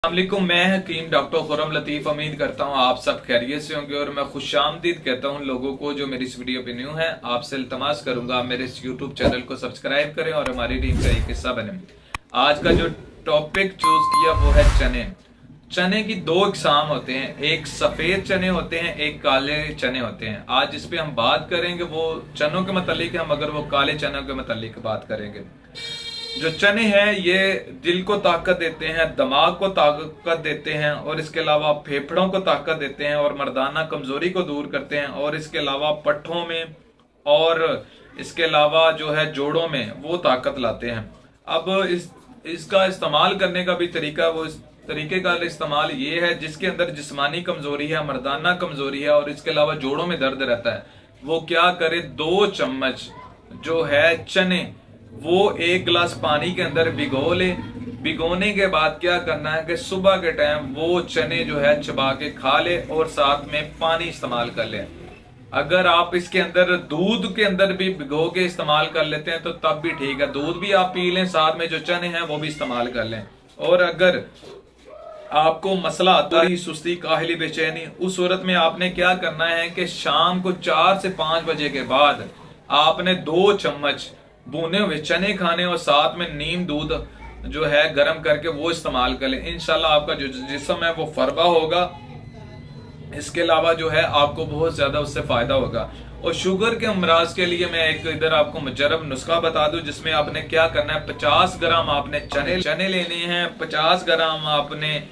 अस्सलामुअलैकुम, मैं हकीम डॉक्टर खुरम लतीफ़। उम्मीद करता हूँ आप सब खैरियत से होंगे और मैं खुशामदीद कहता हूँ लोगों को जो मेरी इस वीडियो पे न्यू है। आपसे इल्तमास करूंगा मेरे इस यूट्यूब चैनल को सब्सक्राइब करें और हमारी टीम का एक हिस्सा बने। आज का जो टॉपिक चूज किया वो है चने। चने की दो इकसाम होते हैं, एक सफेद चने होते हैं, एक काले चने होते हैं। आज जिस पे हम बात करेंगे वो चनों के मतलब है, हम अगर वो काले चनों के मतलब बात करेंगे। जो चने हैं ये दिल को ताकत देते हैं, दिमाग को ताकत देते हैं और इसके अलावा फेफड़ों को ताकत देते हैं और मर्दाना कमजोरी को दूर करते हैं और इसके अलावा पट्ठों में और इसके अलावा जो है जोड़ों में वो ताकत लाते हैं। अब इसका इस्तेमाल करने का भी तरीका, वो इस तरीके का इस्तेमाल ये है जिसके अंदर जिस्मानी कमजोरी है, मर्दाना कमजोरी है और इसके अलावा जोड़ों में दर्द रहता है, वो क्या करे, 2 चम्मच जो है चने वो 1 गिलास पानी के अंदर भिगो ले। भिगोने के बाद क्या करना है कि सुबह के टाइम वो चने जो है चबा के खा ले और साथ में पानी इस्तेमाल कर ले। अगर आप इसके अंदर दूध के अंदर भी भिगो के इस्तेमाल कर लेते हैं तो तब भी ठीक है, दूध भी आप पी लें, साथ में जो चने हैं वो भी इस्तेमाल कर लें। और अगर आपको मसला आता है सुस्ती, काहली, बेचैनी, उस सूरत में आपने क्या करना है कि शाम को 4 से 5 बजे के बाद आपने 2 चम्मच भुने हुए चने खाने और साथ में नीम दूध जो है गर्म करके वो इस्तेमाल कर लें। इंशाल्लाह आपका जो जिस्म है वो फरबा होगा। इसके अलावा जो है आपको बहुत ज्यादा उससे फायदा होगा। और शुगर के अमराज के लिए मैं एक इधर आपको मुजरब नुस्खा बता दूं जिसमें आपने क्या करना है, 50 ग्राम आपने चने लेने हैं, 50 ग्राम आपने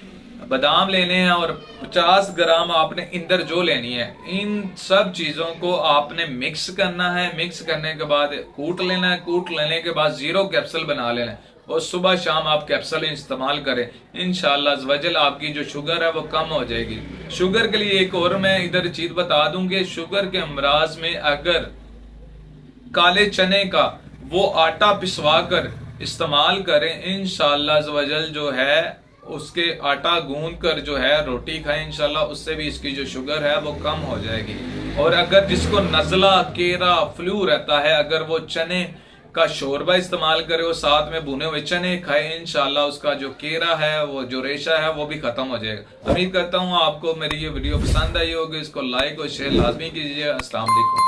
बादाम लेने हैं और 50 ग्राम आपने इंदरजो लेनी है। इन सब चीजों को आपने मिक्स करना है। मिक्स करने के बाद कूट लेना है। कूट लेने के बाद 0 कैप्सूल बना लेना है और सुबह शाम आप कैप्सूल इस्तेमाल करें। इंशाल्लाह अज़्वजल आपकी जो शुगर है वो कम हो जाएगी। शुगर के लिए एक और मैं इधर चीज बता दूं कि शुगर के अमराज में अगर काले चने का वो आटा पिसवा कर इस्तेमाल करें, इंशाल्लाह अज़्वजल जो है उसके आटा गूंद कर जो है रोटी खाएं, इंशाल्लाह उससे भी इसकी जो शुगर है वो कम हो जाएगी। और अगर जिसको नजला, केरा, फ्लू रहता है, अगर वो चने का शोरबा इस्तेमाल करे और साथ में भुने हुए चने खाए, इंशाल्लाह उसका जो केरा है, वो जो रेशा है वो भी खत्म हो जाएगा। उम्मीद करता हूँ आपको मेरी ये वीडियो पसंद आई होगी। इसको लाइक और शेयर लाजमी कीजिए। अस्सलाम वालेकुम।